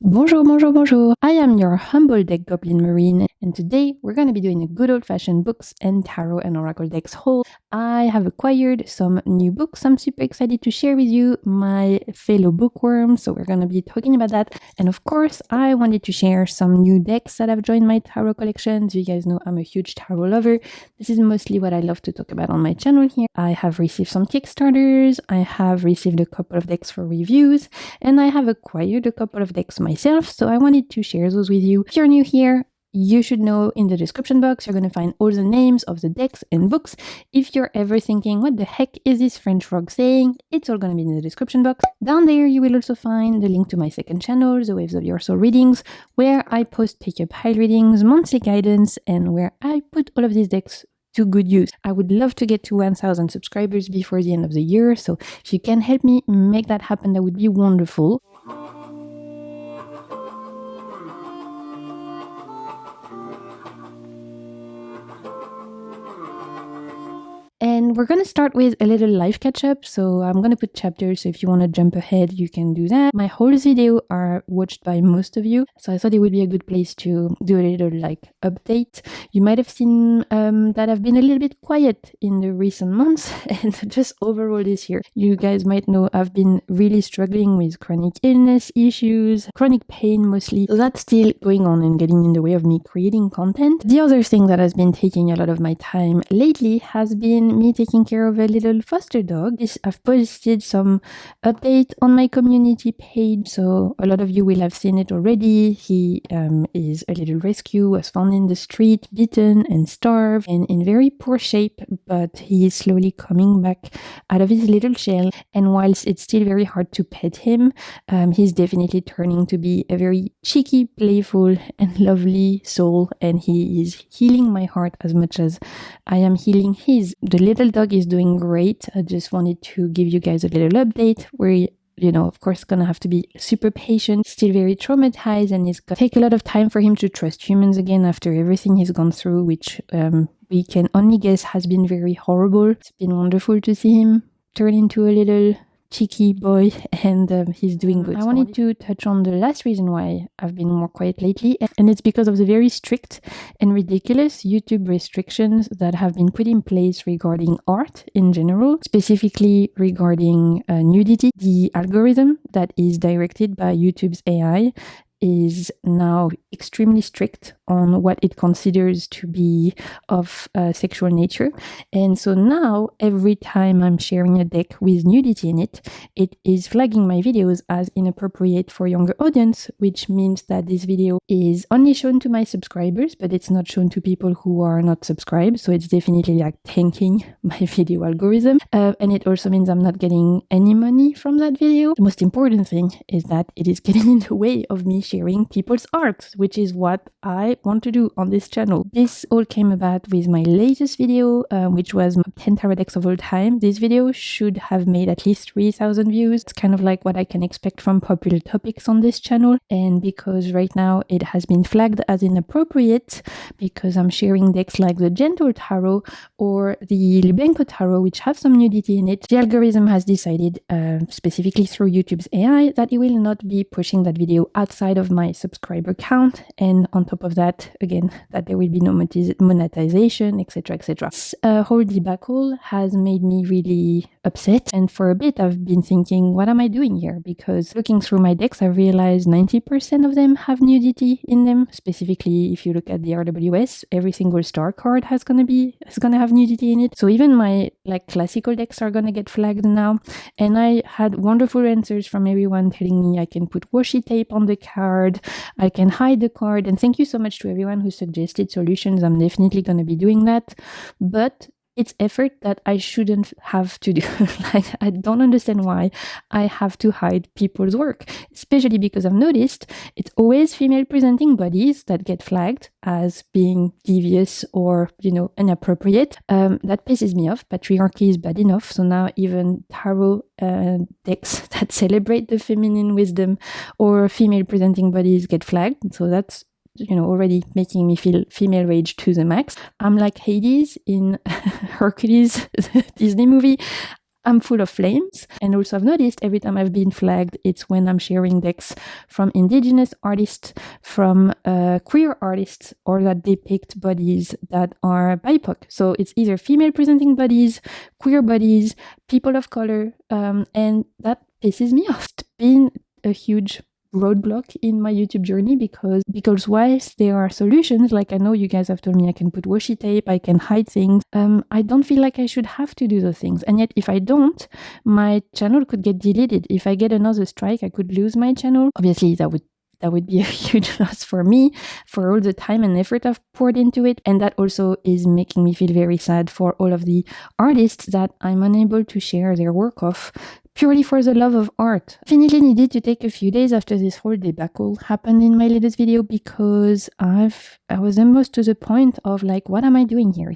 Bonjour, bonjour, bonjour. I am your humble deck goblin marine, and today we're going to be doing a good old-fashioned books and tarot and oracle decks haul. I have acquired some new books I'm super excited to share with you, my fellow bookworms, so we're going to be talking about that. And of course, I wanted to share some new decks that have joined my tarot collections. You guys know I'm a huge tarot lover. This is mostly what I love to talk about on my channel here. I have received some Kickstarters, I have received a couple of decks for reviews, and I have acquired a couple of decks myself, so I wanted to share those with you. If you're new here, you should know in the description box, you're going to find all the names of the decks and books. If you're ever thinking, what the heck is this French frog saying? It's all going to be in the description box. Down there, you will also find the link to my second channel, The Waves of Your Soul Readings, where I post pick-up high readings, monthly guidance, and where I put all of these decks to good use. I would love to get to 1,000 subscribers before the end of the year, so if you can help me make that happen, that would be wonderful. And we're going to start with a little live catch-up, so I'm going to put chapters, so if you want to jump ahead, you can do that. My whole video are watched by most of you, so I thought it would be a good place to do a little update. You might have seen that I've been a little bit quiet in the recent months, and just overall this year. You guys might know I've been really struggling with chronic illness issues, chronic pain mostly, so that's still going on and getting in the way of me creating content. The other thing that has been taking a lot of my time lately has been me taking care of a little foster dog. I've posted some update on my community page, so a lot of you will have seen it already. He is a little rescue, was found in the street, bitten and starved and in very poor shape, but he is slowly coming back out of his little shell. And whilst it's still very hard to pet him, he's definitely turning to be a very cheeky, playful and lovely soul, and he is healing my heart as much as I am healing his. The little dog is doing great. I just wanted to give you guys a little update where of course, gonna have to be super patient, still very traumatized, and it's gonna take a lot of time for him to trust humans again after everything he's gone through, which we can only guess has been very horrible. It's been wonderful to see him turn into a little cheeky boy, and he's doing good. I wanted to touch on the last reason why I've been more quiet lately, and it's because of the very strict and ridiculous YouTube restrictions that have been put in place regarding art in general, specifically regarding nudity. The algorithm that is directed by YouTube's AI is now extremely strict on what it considers to be of sexual nature. And so now, every time I'm sharing a deck with nudity in it, it is flagging my videos as inappropriate for younger audience, which means that this video is only shown to my subscribers, but it's not shown to people who are not subscribed. So it's definitely tanking my video algorithm. And it also means I'm not getting any money from that video. The most important thing is that it is getting in the way of me sharing people's art, which is what I want to do on this channel. This all came about with my latest video, which was 10 tarot decks of all time. This video should have made at least 3,000 views. It's kind of like what I can expect from popular topics on this channel. And because right now it has been flagged as inappropriate because I'm sharing decks like the Gentle Tarot or the Libenko Tarot, which have some nudity in it, the algorithm has decided, specifically through YouTube's AI, that it will not be pushing that video outside of my subscriber count, and on top of that, again, that there will be no monetization, etc, etc. This whole debacle has made me really upset, and for a bit I've been thinking, what am I doing here? Because looking through my decks, I realized 90% of them have nudity in them. Specifically, if you look at the RWS, every single star card is gonna have nudity in it. So even my classical decks are gonna get flagged now. And I had wonderful answers from everyone telling me I can put washi tape on the card, I can hide the card, and thank you so much to everyone who suggested solutions. I'm definitely gonna be doing that, but it's effort that I shouldn't have to do. I don't understand why I have to hide people's work, especially because I've noticed it's always female presenting bodies that get flagged as being devious or, inappropriate. That pisses me off. Patriarchy is bad enough. So now even tarot decks that celebrate the feminine wisdom or female presenting bodies get flagged. So that's already making me feel female rage to the max. I'm like Hades in Hercules, Disney movie. I'm full of flames. And also I've noticed every time I've been flagged, it's when I'm sharing decks from indigenous artists, from queer artists, or that depict bodies that are BIPOC. So it's either female presenting bodies, queer bodies, people of color, and that pisses me off. It's been a huge roadblock in my YouTube journey because whilst there are solutions, like I know you guys have told me I can put washi tape, I can hide things, I don't feel like I should have to do those things. And yet if I don't, my channel could get deleted. If I get another strike, I could lose my channel. Obviously that would be a huge loss for me, for all the time and effort I've poured into it. And that also is making me feel very sad for all of the artists that I'm unable to share their work of, purely for the love of art. I definitely needed to take a few days after this whole debacle happened in my latest video, because I was almost to the point of like, what am I doing here?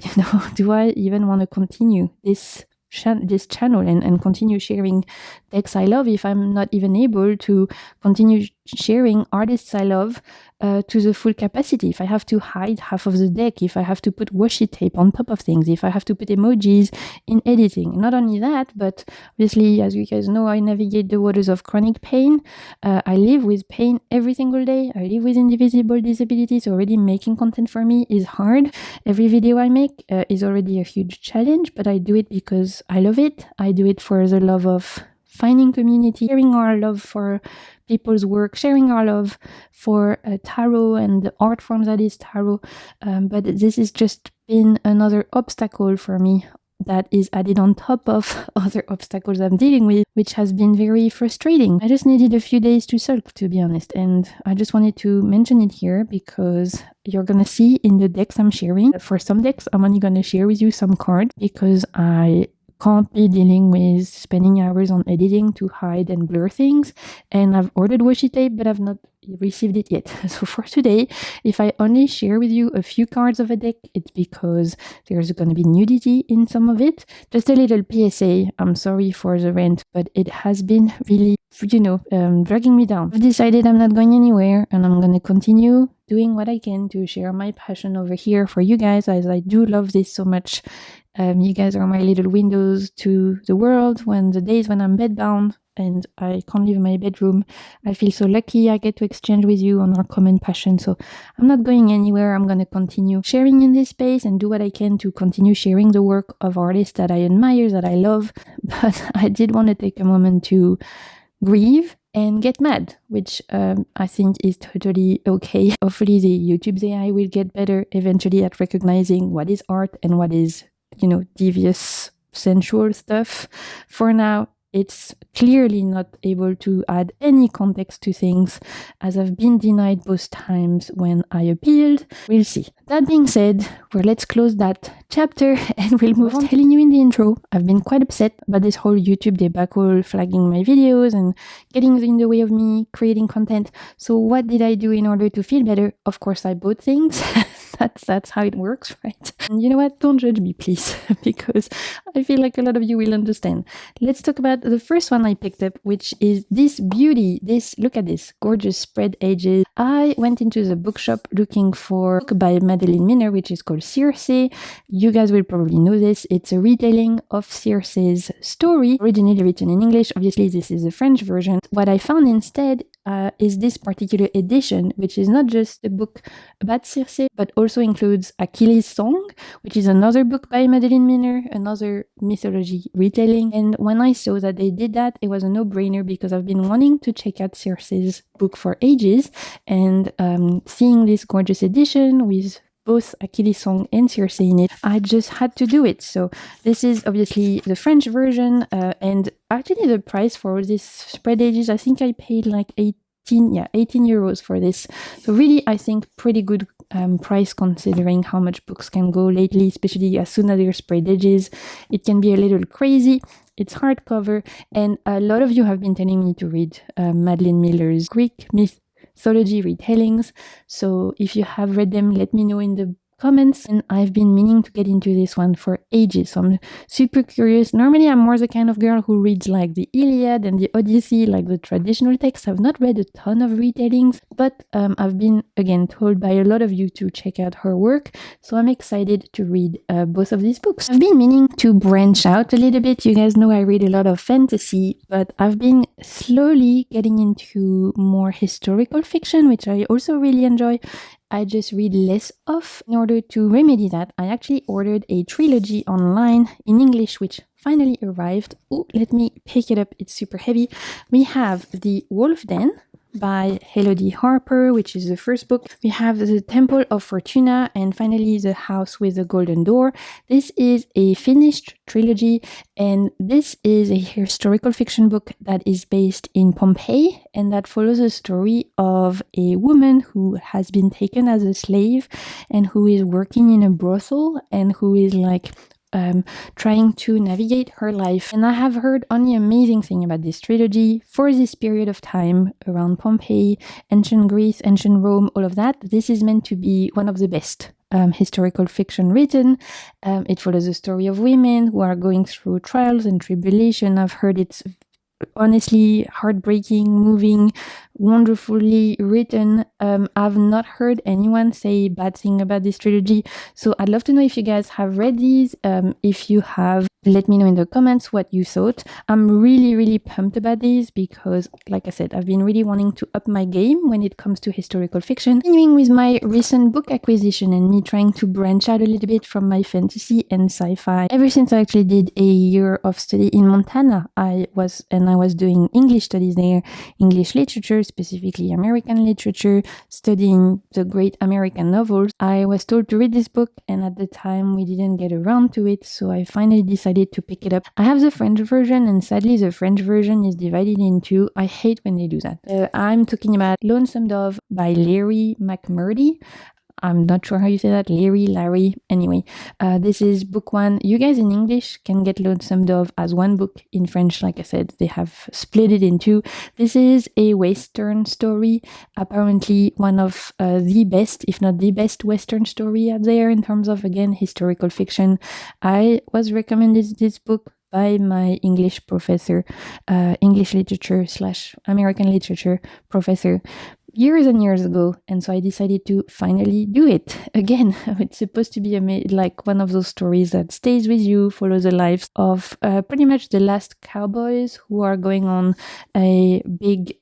Do I even want to continue this channel and continue sharing decks I love if I'm not even able to continue sharing artists I love to the full capacity? If I have to hide half of the deck, if I have to put washi tape on top of things, if I have to put emojis in editing. Not only that, but obviously, as you guys know, I navigate the waters of chronic pain. I live with pain every single day. I live with invisible disabilities. Already making content for me is hard. Every video I make is already a huge challenge, but I do it because I love it. I do it for the love of finding community, sharing our love for people's work, sharing our love for tarot and the art form that is tarot. But this has just been another obstacle for me that is added on top of other obstacles I'm dealing with, which has been very frustrating. I just needed a few days to sulk, to be honest, and I just wanted to mention it here because you're gonna see in the decks I'm sharing. For some decks, I'm only gonna share with you some cards because I can't be dealing with spending hours on editing to hide and blur things, and I've ordered washi tape but I've not received it yet. So for today, if I only share with you a few cards of a deck, it's because there's going to be nudity in some of it. Just a little PSA, I'm sorry for the rant, but it has been really, dragging me down. I've decided I'm not going anywhere and I'm going to continue doing what I can to share my passion over here for you guys, as I do love this so much. You guys are my little windows to the world. When the days when I'm bedbound and I can't leave my bedroom, I feel so lucky I get to exchange with you on our common passion. So I'm not going anywhere. I'm going to continue sharing in this space and do what I can to continue sharing the work of artists that I admire, that I love. But I did want to take a moment to grieve and get mad, which I think is totally okay. Hopefully the YouTube's AI will get better eventually at recognizing what is art and what is devious sensual stuff. For now, it's clearly not able to add any context to things, as I've been denied both times when I appealed. We'll see. That being said, let's close that chapter and we'll move on. Telling you in the intro, I've been quite upset about this whole YouTube debacle, flagging my videos and getting in the way of me creating content. So what did I do in order to feel better? Of course, I bought things. That's how it works, right? And you know what? Don't judge me, please, because I feel like a lot of you will understand. Let's talk about the first one I picked up, which is this beauty. Look at this gorgeous spread edges. I went into the bookshop looking for a book by Madeline Miner, which is called Circe. You guys will probably know this. It's a retelling of Circe's story, originally written in English. Obviously, this is a French version. What I found instead is this particular edition, which is not just a book about Circe, but also includes Achilles' Song, which is another book by Madeline Miner, another mythology retelling. And when I saw that they did that, it was a no-brainer because I've been wanting to check out Circe's book for ages, and seeing this gorgeous edition with both Achilles' Song and Circe in it, I just had to do it. So this is obviously the French version, and actually the price for all these spread edges, I think I paid like 18 euros for this. So really, I think pretty good price considering how much books can go lately, especially as soon as they're spread edges. It can be a little crazy. It's hardcover, and a lot of you have been telling me to read Madeline Miller's Greek mythology retellings. So if you have read them, let me know in the comments, and I've been meaning to get into this one for ages, so I'm super curious. Normally I'm more the kind of girl who reads like the Iliad and the Odyssey, like the traditional text. I've not read a ton of retellings, but I've been again told by a lot of you to check out her work, so I'm excited to read both of these books. I've been meaning to branch out a little bit. You guys know I read a lot of fantasy, but I've been slowly getting into more historical fiction, which I also really enjoy. I just read less of. In order to remedy that, I actually ordered a trilogy online in English, which finally arrived. Oh, let me pick it up. It's super heavy. We have The Wolf Den by Elodie Harper, which is the first book. We have The Temple of Fortuna, and finally The House with the Golden Door. This is a finished trilogy, and this is a historical fiction book that is based in Pompeii, and that follows the story of a woman who has been taken as a slave and who is working in a brothel and who is like trying to navigate her life. And I have heard only amazing thing about this trilogy for this period of time around Pompeii, ancient Greece, ancient Rome, all of that. This is meant to be one of the best historical fiction written. It follows the story of women who are going through trials and tribulation. I've heard it's honestly heartbreaking, moving, wonderfully written. I've not heard anyone say bad thing about this trilogy, so I'd love to know if you guys have read these. If you have, let me know in the comments what you thought. I'm really pumped about these because, like I said, I've been really wanting to up my game when it comes to historical fiction. Continuing with my recent book acquisition and me trying to branch out a little bit from my fantasy and sci-fi. Ever since I actually did a year of study in Montana, I was doing English studies there, English literature, specifically American literature, studying the great American novels. I was told to read this book, and at the time we didn't get around to it, so I finally decided to pick it up. I have the French version, and sadly the French version is divided in two. I hate when they do that. I'm talking about Lonesome Dove by Larry McMurdy. I'm not sure how you say that. Larry. Anyway, this is book one. You guys in English can get Lonesome Dove as one book. In French, like I said, they have split it in two. This is a Western story. Apparently one of the best, if not the best Western story out there in terms of, again, historical fiction. I was recommended this book by my English professor, English literature / American literature professor, years and years ago, and so I decided to finally do it again. It's supposed to be like one of those stories that stays with you, follows the lives of pretty much the last cowboys who are going on a big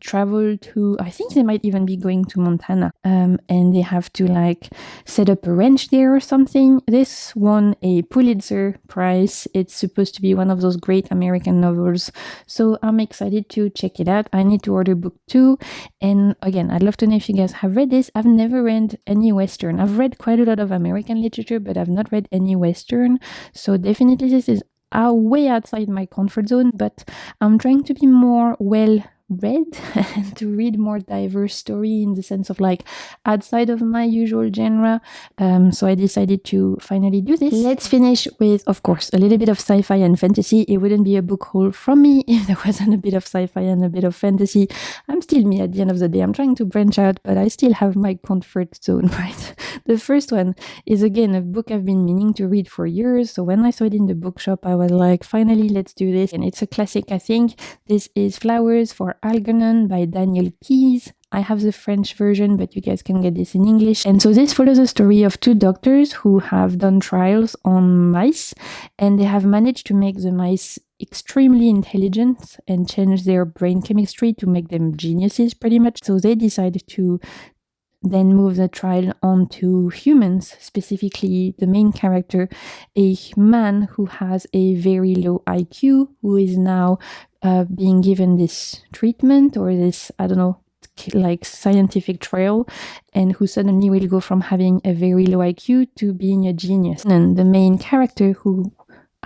travel to, I think they might even be going to Montana, and they have to like set up a ranch there or something. This won a Pulitzer Prize. It's supposed to be one of those great American novels, so I'm excited to check it out. I need to order book 2, and again, I'd love to know if you guys have read this. I've never read any Western. I've read quite a lot of American literature, but I've not read any Western. So definitely this is way outside my comfort zone, but I'm trying to be more well-read and to read more diverse story in the sense of like outside of my usual genre. So I decided to finally do this. Let's finish with, of course, a little bit of sci-fi and fantasy. It wouldn't be a book haul from me if there wasn't a bit of sci-fi and a bit of fantasy. I'm still me at the end of the day. I'm trying to branch out, but I still have my comfort zone, right? The first one is, again, a book I've been meaning to read for years. So when I saw it in the bookshop, I was like, finally, let's do this. And it's a classic, I think. This is Flowers for Algernon by Daniel Keyes. I have the French version, but you guys can get this in English. And so this follows the story of two doctors who have done trials on mice, and they have managed to make the mice extremely intelligent and change their brain chemistry to make them geniuses, pretty much. So they decided to then move the trial onto humans, specifically the main character, a man who has a very low IQ, who is now being given this treatment or this, I don't know, like scientific trial, and who suddenly will go from having a very low IQ to being a genius. And the main character, who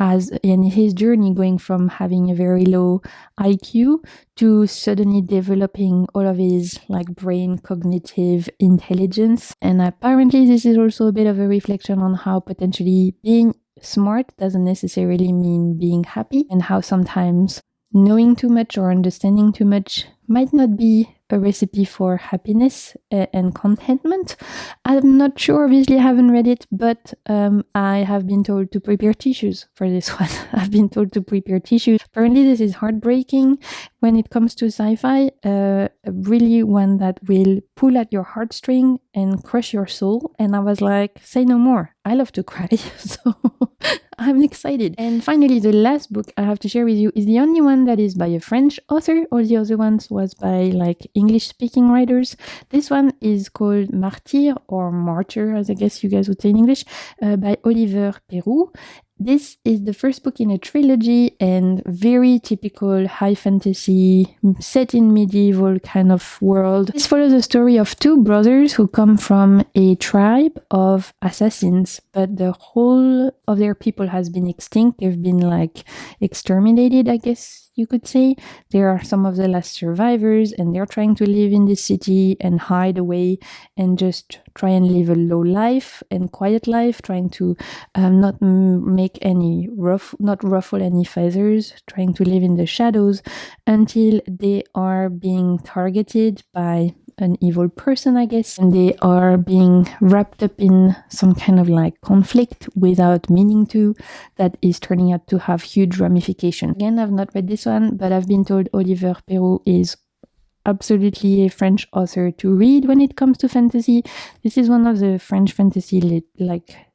as in his journey going from having a very low IQ to suddenly developing all of his like brain cognitive intelligence. And apparently this is also a bit of a reflection on how potentially being smart doesn't necessarily mean being happy, and how sometimes knowing too much or understanding too much might not be a recipe for happiness and contentment. I'm not sure, obviously I haven't read it, but I have been told to prepare tissues for this one. I've been told to prepare tissues. Apparently this is heartbreaking when it comes to sci-fi, really one that will pull at your heartstring and crush your soul. And I was like, say no more. I love to cry, so I'm excited. And finally, the last book I have to share with you is the only one that is by a French author. All the other ones was by like English-speaking writers. This one is called Martyr, or Martyr, as I guess you guys would say in English, by Oliver Perroux. This is the first book in a trilogy and very typical high fantasy, set in medieval kind of world. This follows the story of two brothers who come from a tribe of assassins, but the whole of their people has been extinct. They've been like exterminated, I guess you could say. They are some of the last survivors, and they're trying to live in this city and hide away and just try and live a low life and quiet life, trying to not ruffle any feathers, trying to live in the shadows until they are being targeted by an evil person, I guess, and they are being wrapped up in some kind of like conflict without meaning to, that is turning out to have huge ramifications. Again, I've not read this one, but I've been told Oliver Perroux is absolutely a French author to read when it comes to fantasy. This is one of the French fantasy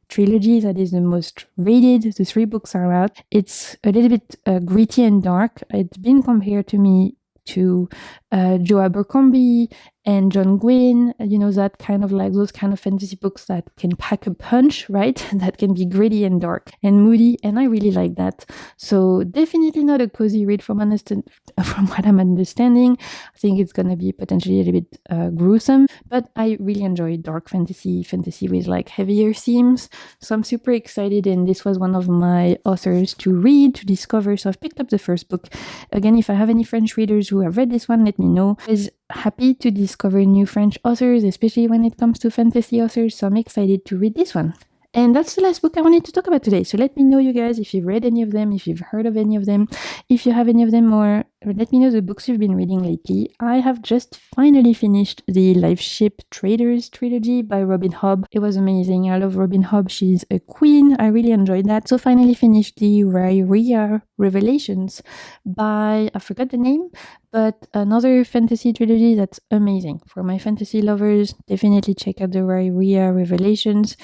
trilogy that is the most rated. The 3 books are out. It's a little bit gritty and dark. It's been compared to me to Joe Abercrombie and John Gwynne, that kind of like those kind of fantasy books that can pack a punch, right? That can be gritty and dark and moody, and I really like that. So definitely not a cozy read from what I'm understanding. I think it's gonna be potentially a little bit gruesome, but I really enjoy dark fantasy with like heavier themes. So I'm super excited, and this was one of my authors to read, to discover. So I've picked up the first book. Again, if I have any French readers who have read this one, let me know. I was happy to discover new French authors, especially when it comes to fantasy authors, so I'm excited to read this one. And that's the last book I wanted to talk about today. So let me know, you guys, if you've read any of them, if you've heard of any of them, if you have any of them, or let me know the books you've been reading lately. I have just finally finished the Liveship Traders trilogy by Robin Hobb. It was amazing. I love Robin Hobb. She's a queen. I really enjoyed that. So finally finished the Riyria Revelations by, I forgot the name, but another fantasy trilogy that's amazing. For my fantasy lovers, definitely check out the Riyria Revelations.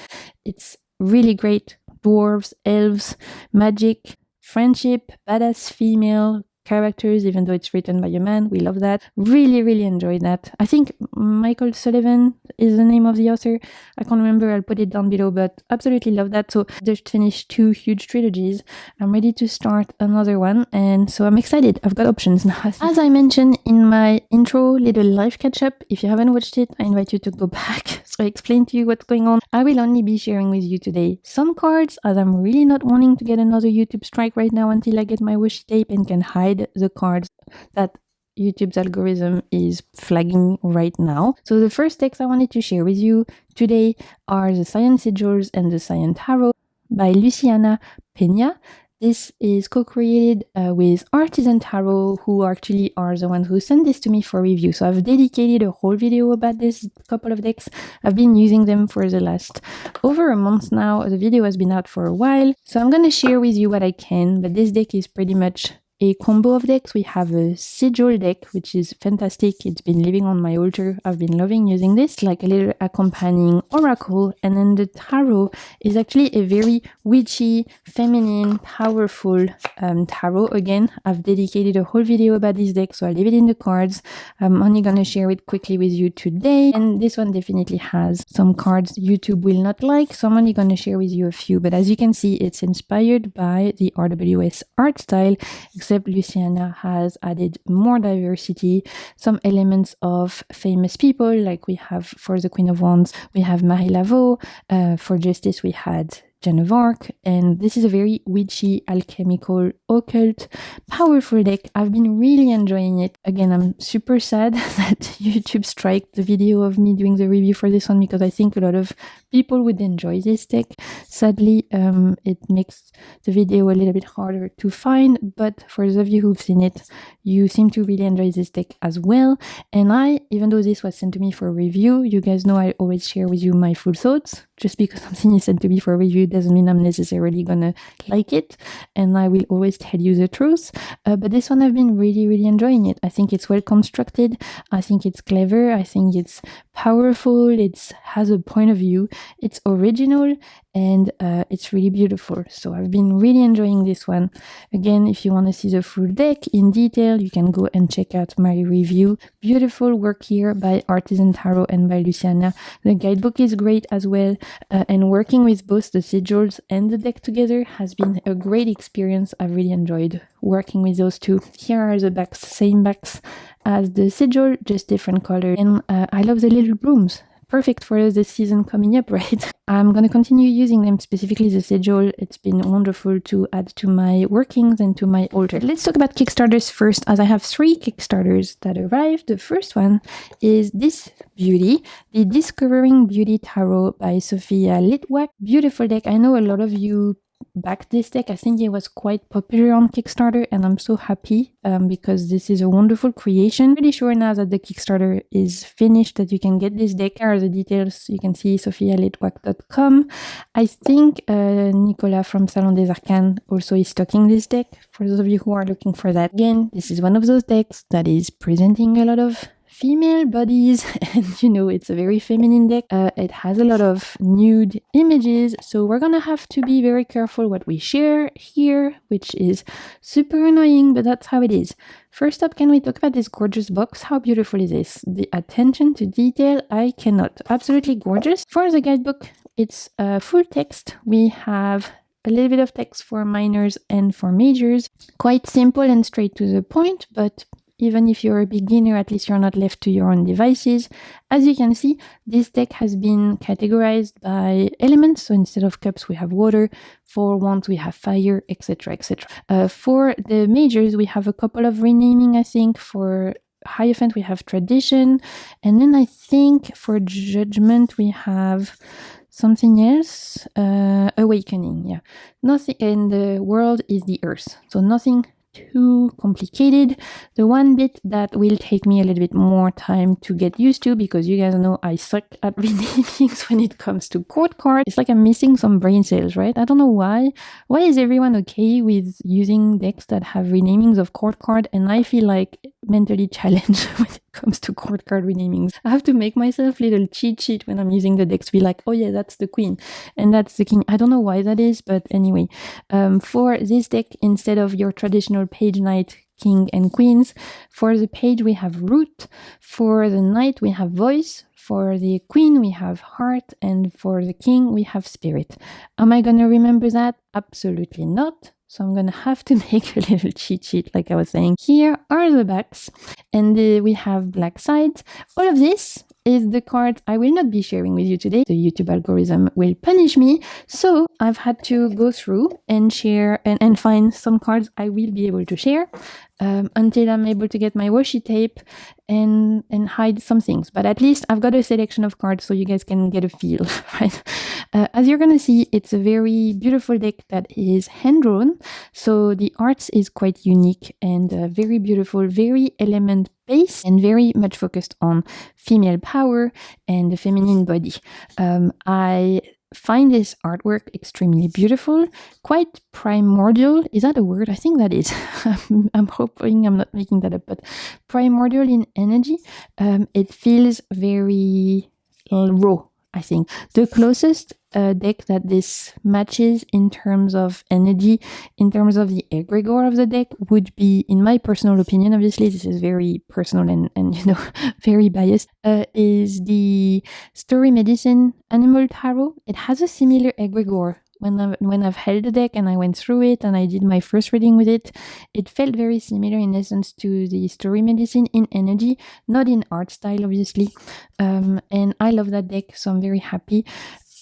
It's really great. Dwarves, elves, magic, friendship, badass female characters, even though it's written by a man. We love that. Really, really enjoyed that. I think Michael Sullivan is the name of the author. I can't remember. I'll put it down below, but absolutely love that. So just finished 2 huge trilogies. I'm ready to start another one, and so I'm excited. I've got options now. As I mentioned in my intro little live catch-up, if you haven't watched it, I invite you to go back so I explain to you what's going on. I will only be sharing with you today some cards, as I'm really not wanting to get another YouTube strike right now until I get my washi tape and can hide the cards that YouTube's algorithm is flagging right now. So the first decks I wanted to share with you today are the Cyan Sigils and the Cyan Tarot by Luciana Peña. This is co-created with Artisan Tarot, who actually are the ones who sent this to me for review. So I've dedicated a whole video about this couple of decks. I've been using them for the last over a month now. The video has been out for a while. So I'm going to share with you what I can, but this deck is pretty much a combo of decks. We have a sigil deck, which is fantastic. It's been living on my altar. I've been loving using this, like a little accompanying oracle. And then the tarot is actually a very witchy, feminine, powerful tarot. Again, I've dedicated a whole video about this deck, so I'll leave it in the cards. I'm only going to share it quickly with you today. And this one definitely has some cards YouTube will not like, so I'm only going to share with you a few. But as you can see, it's inspired by the RWS art style, except Luciana has added more diversity, some elements of famous people, like we have for the Queen of Wands, we have Marie Laveau. For Justice, we had Joan of Arc, and this is a very witchy, alchemical, occult, powerful deck. I've been really enjoying it. Again, I'm super sad that YouTube striked the video of me doing the review for this one because I think a lot of people would enjoy this deck. Sadly, it makes the video a little bit harder to find, but for those of you who've seen it, you seem to really enjoy this deck as well. And even though this was sent to me for review, you guys know I always share with you my full thoughts. Just because something is sent to me for review doesn't mean I'm necessarily gonna like it, and I will always tell you the truth. But this one I've been really, really enjoying it. I think it's well constructed. I think it's clever. I think it's powerful. It has a point of view. It's original, and it's really beautiful. So I've been really enjoying this one. Again, if you want to see the full deck in detail, you can go and check out my review. Beautiful work here by Artisan Tarot and by Luciana. The guidebook is great as well. And working with both the sigils and the deck together has been a great experience. I've really enjoyed working with those two. Here are the backs, same backs as the sigil, just different colors. And I love the little blooms. Perfect for the season coming up, right? I'm going to continue using them, specifically the sigil. It's been wonderful to add to my workings and to my altar. Let's talk about Kickstarters first, as I have 3 Kickstarters that arrived. The first one is this beauty, the Discovering Beauty Tarot by Sophia Litwack. Beautiful deck. I know a lot of you backed this deck. I think it was quite popular on Kickstarter, and I'm so happy because this is a wonderful creation. Pretty sure now that the Kickstarter is finished that you can get this deck. Here are the details. You can see sophialitwack.com. I think Nicolas from Salon des Arcanes also is stocking this deck for those of you who are looking for that. Again, this is one of those decks that is presenting a lot of female bodies, and you know, it's a very feminine deck. It has a lot of nude images, so we're gonna have to be very careful what we share here, which is super annoying, but that's how it is. First up, can we talk about this gorgeous box? How beautiful is this? The attention to detail, I cannot. Absolutely gorgeous. For the guidebook, it's full text. We have a little bit of text for minors and for majors. Quite simple and straight to the point, but even if you're a beginner, at least you're not left to your own devices. As you can see, this deck has been categorized by elements. So instead of cups, we have water. For wands, we have fire, etc., etc. For the majors, we have a couple of renaming, I think. For Hierophant, we have tradition. And then I think for judgment, we have something else. Awakening, yeah. Nothing, and the world is the earth. So nothing too complicated. The one bit that will take me a little bit more time to get used to, because you guys know I suck at renamings when it comes to court cards. It's like I'm missing some brain cells, right? I don't know why. Why is everyone okay with using decks that have renamings of court card, and I feel like mentally challenged when it comes to court card renamings? I have to make myself a little cheat sheet when I'm using the decks to be like, oh yeah, that's the queen and that's the king. I don't know why that is, but anyway, for this deck, instead of your traditional page knight, king and queens, for the page we have root, for the knight we have voice, for the queen we have heart, and for the king we have spirit. Am I gonna remember that? Absolutely not. So I'm gonna have to make a little cheat sheet, like I was saying. Here are the backs, and we have black sides. All of this is the cards I will not be sharing with you today. The YouTube algorithm will punish me. So I've had to go through and share and find some cards I will be able to share until I'm able to get my washi tape and hide some things. But at least I've got a selection of cards so you guys can get a feel, right? As you're going to see, it's a very beautiful deck that is hand-drawn. So the art is quite unique and very beautiful, very element-based, and very much focused on female power and the feminine body. I find this artwork extremely beautiful, quite primordial. Is that a word? I think that is. I'm hoping I'm not making that up, but primordial in energy. It feels very raw, I think. The closest deck that this matches in terms of energy, in terms of the egregore of the deck, would be, in my personal opinion, obviously this is very personal and you know, very biased, is the Story Medicine Animal Tarot. It has a similar egregore. When I've held the deck and I went through it and I did my first reading with it, it felt very similar in essence to the Story Medicine in energy, not in art style, obviously. And I love that deck, so I'm very happy.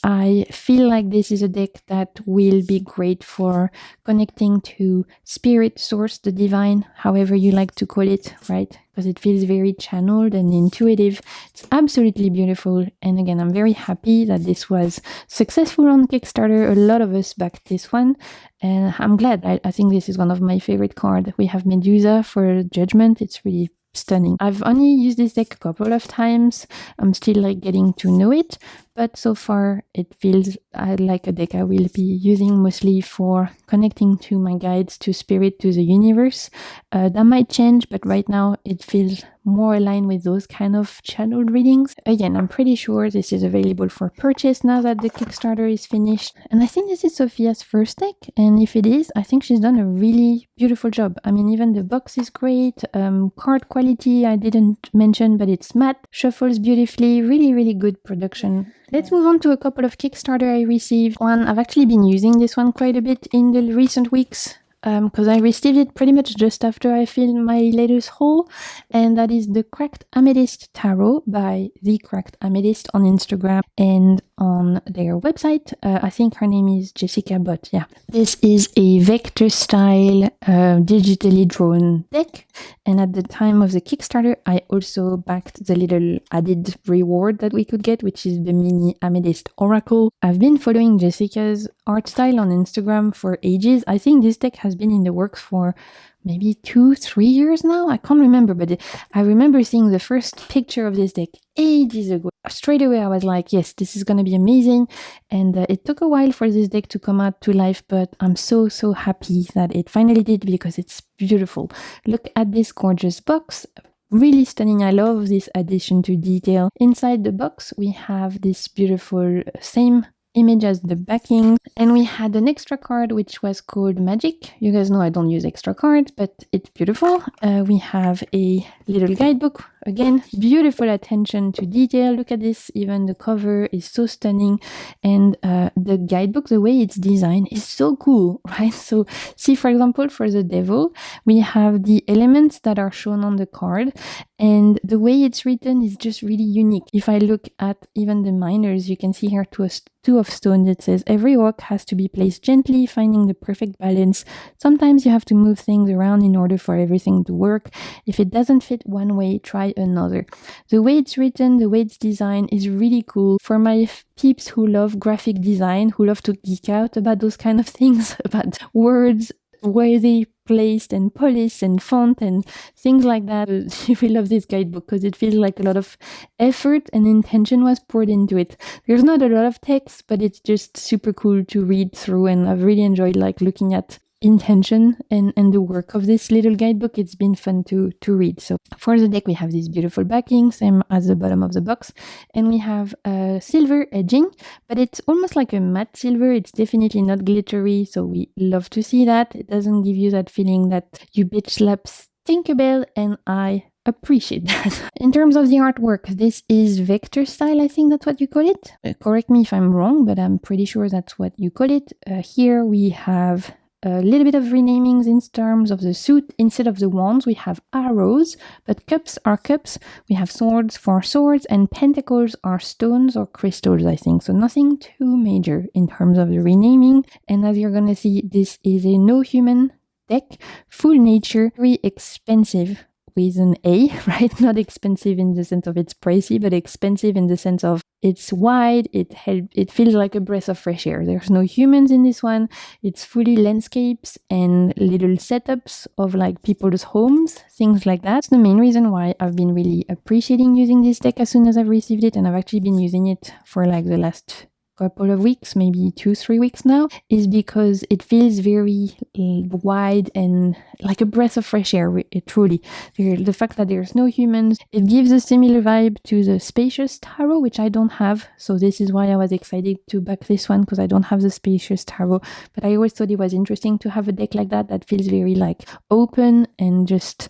I feel like this is a deck that will be great for connecting to spirit, source, the divine, however you like to call it, right? Because it feels very channeled and intuitive. It's absolutely beautiful. And again, I'm very happy that this was successful on Kickstarter. A lot of us backed this one. And I'm glad. I think this is one of my favorite cards. We have Medusa for Judgment. It's really stunning. I've only used this deck a couple of times. I'm still like getting to know it, but so far it feels like a deck I will be using mostly for connecting to my guides, to spirit, to the universe. That might change, but right now it feels more aligned with those kind of channeled readings. Again, I'm pretty sure this is available for purchase now that the Kickstarter is finished. And I think this is Sophia's first deck, and if it is, I think she's done a really beautiful job. I mean, even the box is great. Card quality I didn't mention, but it's matte, shuffles beautifully, really, really good production. Let's move on to a couple of Kickstarter I received. One, I've actually been using this one quite a bit in the recent weeks, because I received it pretty much just after I filmed my latest haul, and that is the Cracked Amethyst Tarot by The Cracked Amethyst on Instagram and on their website. I think her name is Jessica, but yeah. This is a vector style digitally drawn deck, and at the time of the Kickstarter I also backed the little added reward that we could get, which is the mini Amethyst Oracle. I've been following Jessica's art style on Instagram for ages. I think this deck has been in the works for maybe 2-3 years now. I can't remember, but I remember seeing the first picture of this deck ages ago. Straight away I was like, yes, this is gonna be amazing. And it took a while for this deck to come out to life, but I'm so happy that it finally did, because it's beautiful. Look at this gorgeous box. Really stunning. I love this addition to detail. Inside the box we have this beautiful same image as the backing, and we had an extra card which was called Magic. You guys know I don't use extra cards, but it's beautiful. We have a little guidebook. Again, beautiful attention to detail. Look at this, even the cover is so stunning, and the guidebook, the way it's designed is so cool, right? So see, for example, for the devil, we have the elements that are shown on the card, and the way it's written is just really unique. If I look at even the minors, you can see here two of stones. It says every rock has to be placed gently, finding the perfect balance. Sometimes you have to move things around in order for everything to work. If it doesn't fit one way, try another. The way it's written, the way it's designed is really cool. For my peeps who love graphic design, who love to geek out about those kind of things, about words, where they placed and polished and font and things like that, you will love this guidebook, because it feels like a lot of effort and intention was poured into it. There's not a lot of text, but it's just super cool to read through, and I've really enjoyed like looking at intention and the work of this little guidebook. It's been fun to read. So for the deck we have this beautiful backing, same as the bottom of the box, and we have silver edging, but it's almost like a matte silver. It's definitely not glittery, so we love to see that. It doesn't give you that feeling that you bitch slaps Tinkerbell, and I appreciate that. In terms of the artwork, this is vector style, I think that's what you call it. Correct me if I'm wrong, but I'm pretty sure that's what you call it. Here we have a little bit of renamings in terms of the suit. Instead of the wands, we have arrows, but cups are cups. We have swords for swords, and pentacles are stones or crystals, I think. So nothing too major in terms of the renaming. And as you're gonna see, this is a no human deck, full nature, very expensive with an A, right? Not expensive in the sense of it's pricey, but expensive in the sense of it's wide, it feels like a breath of fresh air. There's no humans in this one. It's fully landscapes and little setups of like people's homes, things like that. That's the main reason why I've been really appreciating using this deck as soon as I've received it, and I've actually been using it for like the last couple of weeks, maybe 2-3 weeks now, is because it feels very wide and like a breath of fresh air. Truly, the fact that there's no humans, it gives a similar vibe to the Spacious Tarot, which I don't have, so this is why I was excited to back this one, because I don't have the Spacious Tarot. But I always thought it was interesting to have a deck like that feels very like open and just,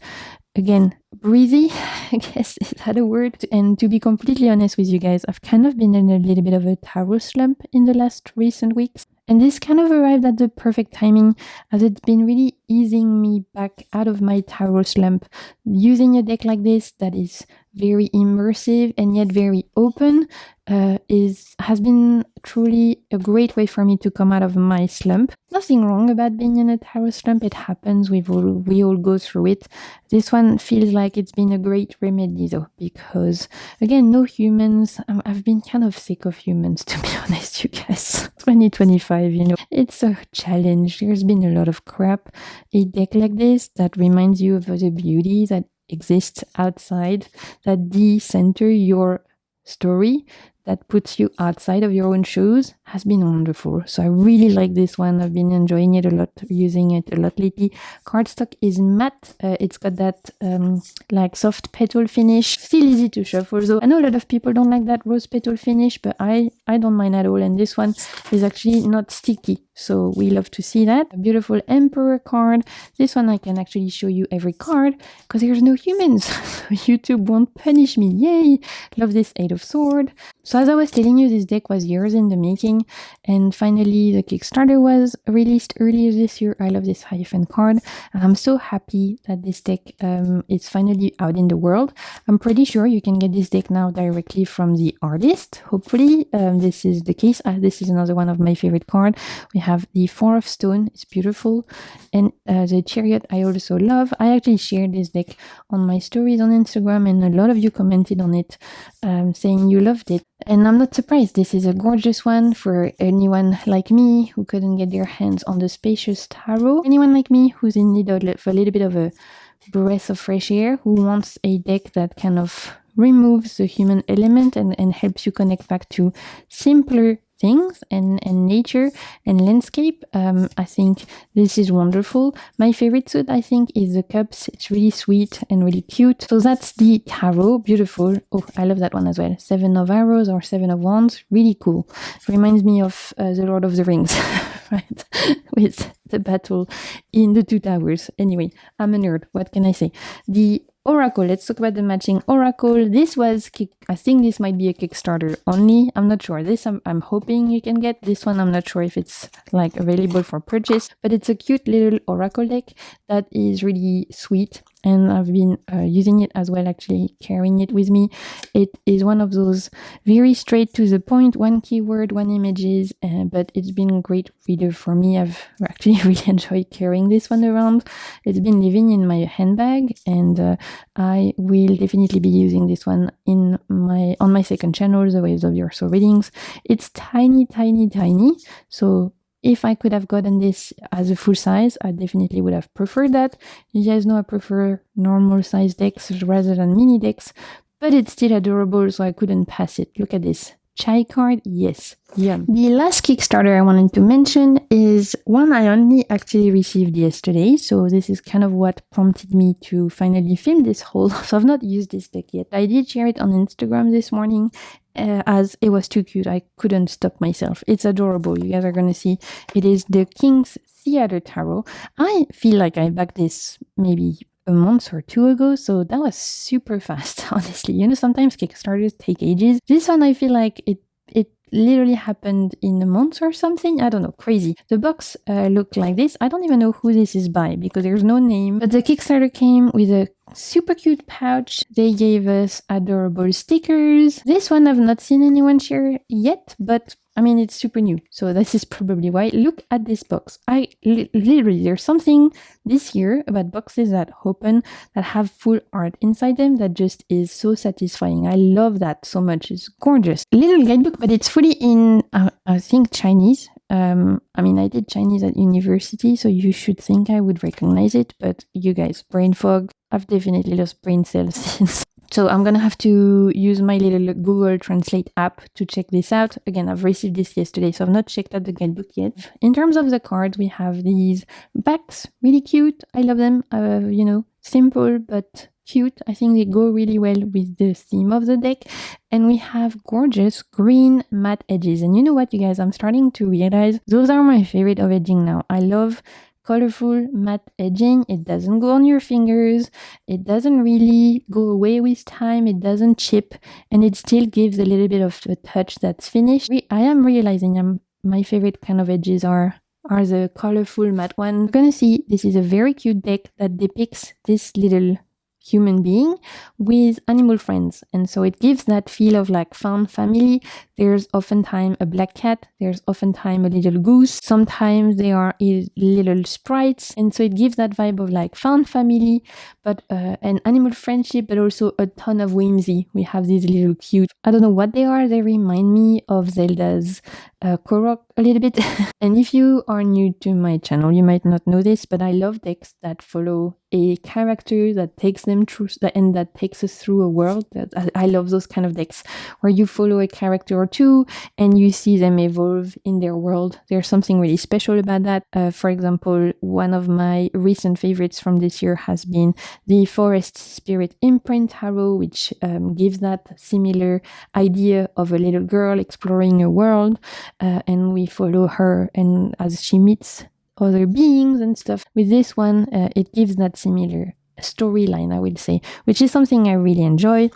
again, breezy, I guess, is that a word? And to be completely honest with you guys, I've kind of been in a little bit of a tarot slump in the last recent weeks. And this kind of arrived at the perfect timing, as it's been really easing me back out of my tarot slump. Using a deck like this that is very immersive and yet very open, has been truly a great way for me to come out of my slump. Nothing wrong about being in a tarot slump. It happens. We all go through it. This one feels like it's been a great remedy though, because again, no humans. I've been kind of sick of humans, to be honest, you guys. 2025, it's a challenge. There's been a lot of crap. A deck like this that reminds you of the beauty that exists outside, that decenter your story, that puts you outside of your own shoes, has been wonderful. So I really like this one. I've been enjoying it a lot, using it a lot lately. Cardstock is matte. It's got that like soft petal finish. Still easy to shuffle though. I know a lot of people don't like that rose petal finish, but I don't mind at all. And this one is actually not sticky. So we love to see that. A beautiful Emperor card. This one I can actually show you every card because there's no humans. YouTube won't punish me. Yay! Love this Eight of Swords. So as I was telling you, this deck was years in the making, and finally the Kickstarter was released earlier this year. I love this Hierophant card, and I'm so happy that this deck is finally out in the world. I'm pretty sure you can get this deck now directly from the artist. Hopefully this is the case. This is another one of my favorite cards. We have the Four of Stone. It's beautiful, and the Chariot I also love. I actually shared this deck on my stories on Instagram, and a lot of you commented on it saying you loved it. And I'm not surprised. This is a gorgeous one for anyone like me who couldn't get their hands on the Spacious Tarot. Anyone like me who's in need of a little bit of a breath of fresh air, who wants a deck that kind of removes the human element and helps you connect back to simpler things and nature and landscape. I think this is wonderful. My favorite suit, I think, is the cups. It's really sweet and really cute. So that's the tarot. Beautiful. Oh, I love that one as well. 7 of Arrows or 7 of Wands. Really cool. Reminds me of the Lord of the Rings, right? With the battle in the Two Towers. Anyway, I'm a nerd. What can I say? The Oracle. Let's talk about the matching Oracle. This was, I think this might be a Kickstarter only. I'm not sure. This I'm hoping you can get. This one I'm not sure if it's like available for purchase, but it's a cute little Oracle deck that is really sweet. And I've been using it as well, actually carrying it with me. It is one of those very straight to the point, one keyword, one images, but it's been a great reader for me. I've actually really enjoyed carrying this one around. It's been living in my handbag, and I will definitely be using this one on my second channel, The Waves of Your Soul Readings. It's tiny, tiny, tiny. So if I could have gotten this as a full size, I definitely would have preferred that. You guys know I prefer normal size decks rather than mini decks, but it's still adorable, so I couldn't pass it. Look at this. Chai card, yes. Yeah. The last Kickstarter I wanted to mention is one I only actually received yesterday. So this is kind of what prompted me to finally film this haul. So I've not used this deck yet. I did share it on Instagram this morning as it was too cute. I couldn't stop myself. It's adorable. You guys are going to see. It is the King's Theater Tarot. I feel like I backed this maybe a month or two ago, so that was super fast, honestly. Sometimes Kickstarters take ages. This one, I feel like it literally happened in a month or something. I don't know, crazy. The box looked like this. I don't even know who this is by because there's no name, but the Kickstarter came with a super cute pouch. They gave us adorable stickers. This one I've not seen anyone share yet, but I mean, it's super new, so this is probably why. Look at this box. Literally, there's something this year about boxes that open, that have full art inside them, that just is so satisfying. I love that so much. It's gorgeous. Little guidebook, but it's fully in, I think, Chinese. I mean, I did Chinese at university, so you should think I would recognize it, but you guys, brain fog. I've definitely lost brain cells since. So I'm going to have to use my little Google Translate app to check this out. Again, I've received this yesterday, so I've not checked out the guidebook yet. In terms of the cards, we have these backs, really cute. I love them. Simple but cute. I think they go really well with the theme of the deck. And we have gorgeous green matte edges. And you know what, you guys? I'm starting to realize those are my favorite of edging now. I love colorful matte edging. It doesn't go on your fingers. It doesn't really go away with time. It doesn't chip, and it still gives a little bit of a touch that's finished. I am realizing my favorite kind of edges are the colorful matte one. You're gonna see this is a very cute deck that depicts this little human being with animal friends. And so it gives that feel of like found family. There's oftentimes a black cat, there's oftentimes a little goose, sometimes there are little sprites. And so it gives that vibe of like found family, but an animal friendship, but also a ton of whimsy. We have these little cute, I don't know what they are, they remind me of Zelda's Korok a little bit. And if you are new to my channel, you might not know this, but I love decks that follow a character that takes them through and that takes us through a world. I love those kind of decks where you follow a character or two and you see them evolve in their world. There's something really special about that. For example, one of my recent favorites from this year has been the Forest Spirit Imprint Tarot, which gives that similar idea of a little girl exploring a world, and we follow her and as she meets other beings and stuff. With this one, it gives that similar storyline, I would say, which is something I really enjoy.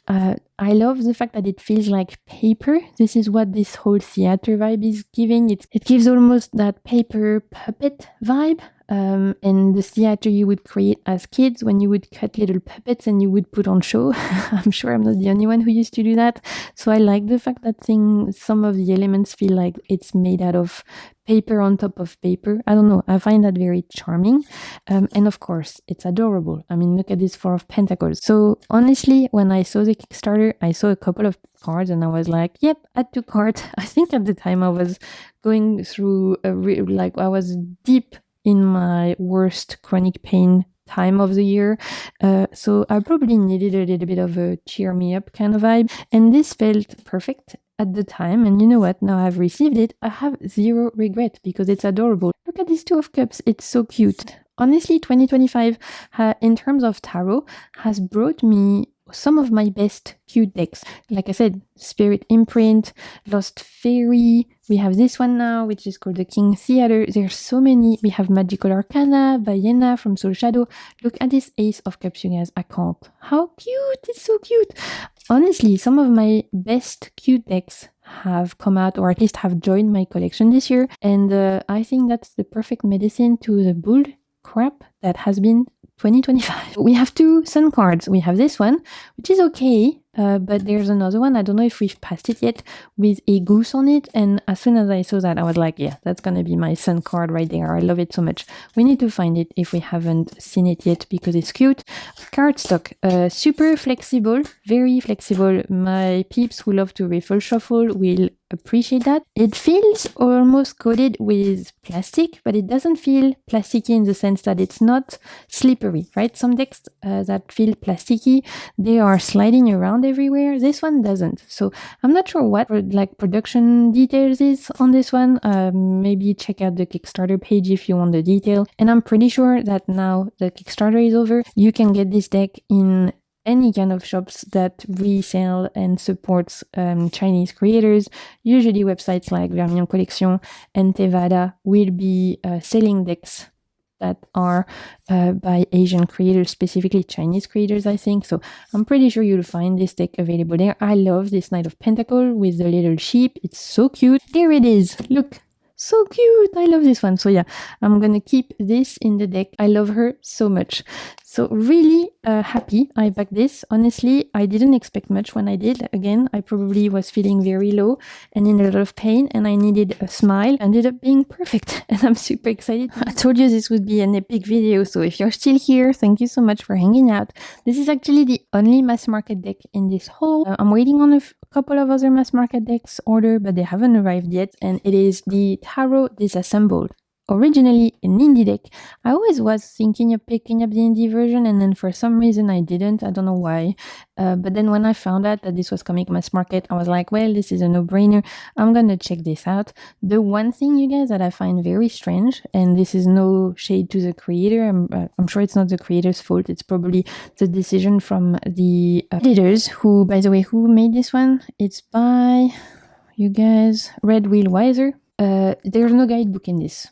I love the fact that it feels like paper. This is what this whole theater vibe is giving. It gives almost that paper puppet vibe. And the theater you would create as kids when you would cut little puppets and you would put on show. I'm sure I'm not the only one who used to do that. So I like the fact that some of the elements feel like it's made out of paper on top of paper. I don't know. I find that very charming. And of course, it's adorable. I mean, look at this Four of Pentacles. So honestly, when I saw the Kickstarter, I saw a couple of cards and I was like, yep, add to cart. I think at the time I was going through I was deep in my worst chronic pain time of the year. So I probably needed a little bit of a cheer me up kind of vibe. And this felt perfect at the time. And you know what? Now I've received it. I have zero regret because it's adorable. Look at this Two of Cups. It's so cute. Honestly, 2025, in terms of tarot, has brought me some of my best cute decks. Like I said, Spirit Imprint, Lost Fairy. We have this one now, which is called the King Theater. There's so many. We have Magical Arcana, Vienna from Soul Shadow. Look at this Ace of Cups, you guys. I can't. How cute. It's so cute. Honestly, some of my best cute decks have come out, or at least have joined my collection this year. And I think that's the perfect medicine to the bull crap that has been 2025. We have two sun cards. We have this one, which is okay, but there's another one. I don't know if we've passed it yet, with a goose on it. And as soon as I saw that, I was like, yeah, that's gonna be my sun card right there. I love it so much. We need to find it if we haven't seen it yet because it's cute. Cardstock, super flexible, very flexible. My peeps who love to riffle shuffle will appreciate that. It feels almost coated with plastic, but it doesn't feel plasticky in the sense that it's not slippery, right? Some decks that feel plasticky, they are sliding around everywhere. This one doesn't. So I'm not sure what production details is on this one. Maybe check out the Kickstarter page if you want the detail. And I'm pretty sure that now the Kickstarter is over, you can get this deck in any kind of shops that resell and supports Chinese creators. Usually websites like Vermilion Collection and Tevada will be selling decks that are by Asian creators, specifically Chinese creators, I think. So I'm pretty sure you'll find this deck available there. I love this Knight of Pentacle with the little sheep. It's so cute. There it is. Look. So cute. I love this one. So yeah, I'm gonna keep this in the deck. I love her so much. So really happy I backed this. Honestly, I didn't expect much when I did. Again, I probably was feeling very low and in a lot of pain and I needed a smile. Ended up being perfect and I'm super excited. I told you this would be an epic video. So if you're still here, thank you so much for hanging out. This is actually the only mass market deck in this haul. I'm waiting on a couple of other mass market decks order, but they haven't arrived yet. And it is the Tarot Disassembled. Originally an indie deck. I always was thinking of picking up the indie version and then for some reason I didn't. I don't know why. But then when I found out that this was coming mass market, I was like, well, this is a no-brainer. I'm gonna check this out. The one thing, you guys, that I find very strange, and this is no shade to the creator, I'm sure it's not the creator's fault. It's probably the decision from the editors who, by the way, who made this one? It's by, you guys, Red Wheel Wiser. There's no guidebook in this.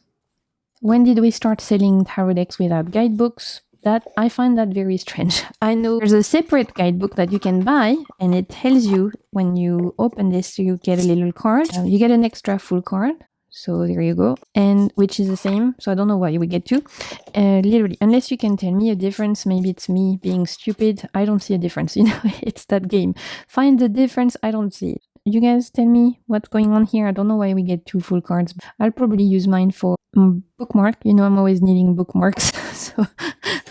When did we start selling tarot decks without guidebooks? That I find that very strange. I know there's a separate guidebook that you can buy and it tells you when you open this, you get a little card. You get an extra full card. So there you go. And which is the same. So I don't know why we get two. Literally, unless you can tell me a difference, maybe it's me being stupid. I don't see a difference. It's that game. Find the difference. I don't see it. You guys tell me what's going on here. I don't know why we get two full cards. I'll probably use mine for bookmark. I'm always needing bookmarks. So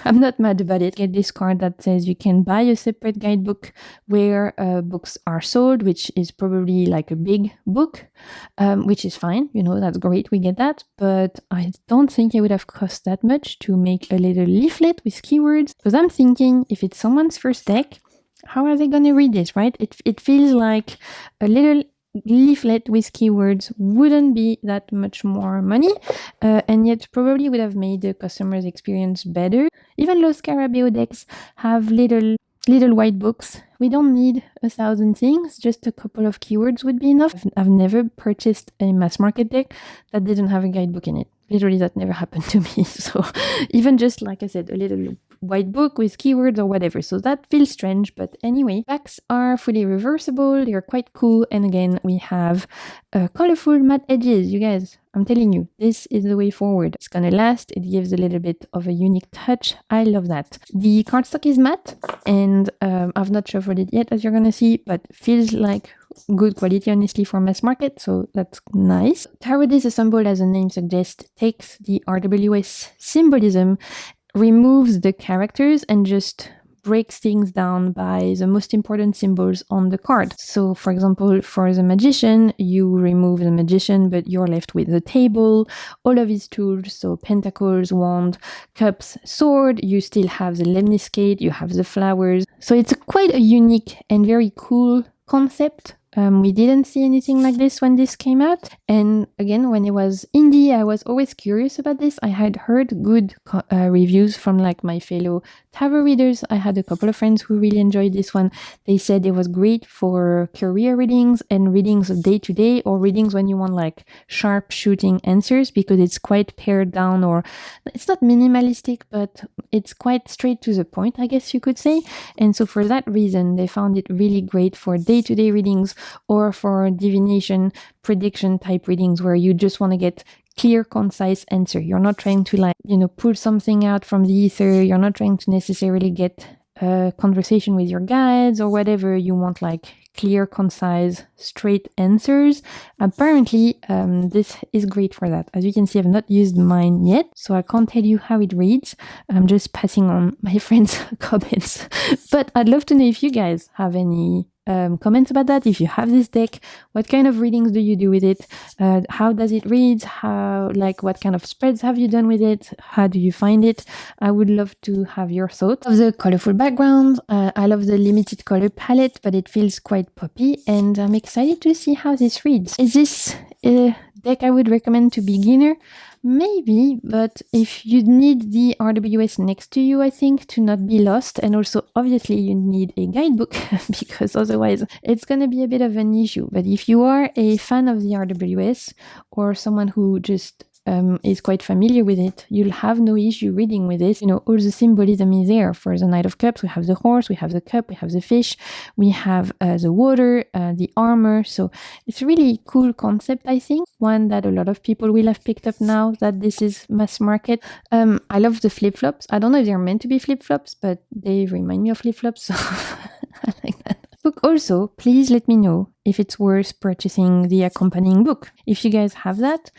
I'm not mad about it. Get this card that says you can buy a separate guidebook where books are sold, which is probably like a big book, which is fine. That's great. We get that. But I don't think it would have cost that much to make a little leaflet with keywords. Because I'm thinking if it's someone's first deck, how are they going to read this, right? It feels like a little leaflet with keywords wouldn't be that much more money, and yet probably would have made the customer's experience better. Even Los Scarabeo decks have little white books. We don't need 1,000 things, just a couple of keywords would be enough. I've never purchased a mass market deck that didn't have a guidebook in it. Literally, that never happened to me. So even just, like I said, a little white book with keywords or whatever. So that feels strange. But anyway, backs are fully reversible. They're quite cool. And again, we have colorful matte edges. You guys, I'm telling you, this is the way forward. It's gonna last. It gives a little bit of a unique touch. I love that. The cardstock is matte, and I've not shuffled it yet, as you're gonna see, but feels like good quality, honestly, for mass market, so that's nice. Tarot Disassembled, as the name suggests, takes the RWS symbolism, removes the characters, and just breaks things down by the most important symbols on the card. So, for example, for the magician, you remove the magician, but you're left with the table, all of his tools, so pentacles, wand, cups, sword. You still have the lemniscate, you have the flowers. So it's quite a unique and very cool concept. We didn't see anything like this when this came out. And again, when it was indie, I was always curious about this. I had heard good reviews from like my fellow tarot readers. I had a couple of friends who really enjoyed this one. They said it was great for career readings and readings of day to day, or readings when you want like sharp shooting answers, because it's quite pared down, or it's not minimalistic, but it's quite straight to the point, I guess you could say. And so for that reason, they found it really great for day-to-day readings, or for divination prediction type readings where you just want to get clear, concise answer. You're not trying to pull something out from the ether. You're not trying to necessarily get a conversation with your guides or whatever. You want like clear, concise, straight answers. Apparently, this is great for that. As you can see, I've not used mine yet, so I can't tell you how it reads. I'm just passing on my friends' comments. But I'd love to know if you guys have any comments about that. If you have this deck, what kind of readings do you do with it? How does it read? What kind of spreads have you done with it? How do you find it? I would love to have your thoughts. I love the colorful background. I love the limited color palette, but it feels quite poppy, and I'm excited to see how this reads. Is this a deck I would recommend to beginner? Maybe, but if you need the RWS next to you, I think, to not be lost, and also obviously you need a guidebook because otherwise it's going to be a bit of an issue. But if you are a fan of the RWS, or someone who just is quite familiar with it, you'll have no issue reading with this. All the symbolism is there. For the Knight of Cups, we have the horse, we have the cup, we have the fish, we have the water, the armor. So it's a really cool concept, I think. One that a lot of people will have picked up now that this is mass market. I love the flip-flops. I don't know if they're meant to be flip-flops, but they remind me of flip-flops, so I like that. Book also, please let me know if it's worth purchasing the accompanying book. If you guys have that,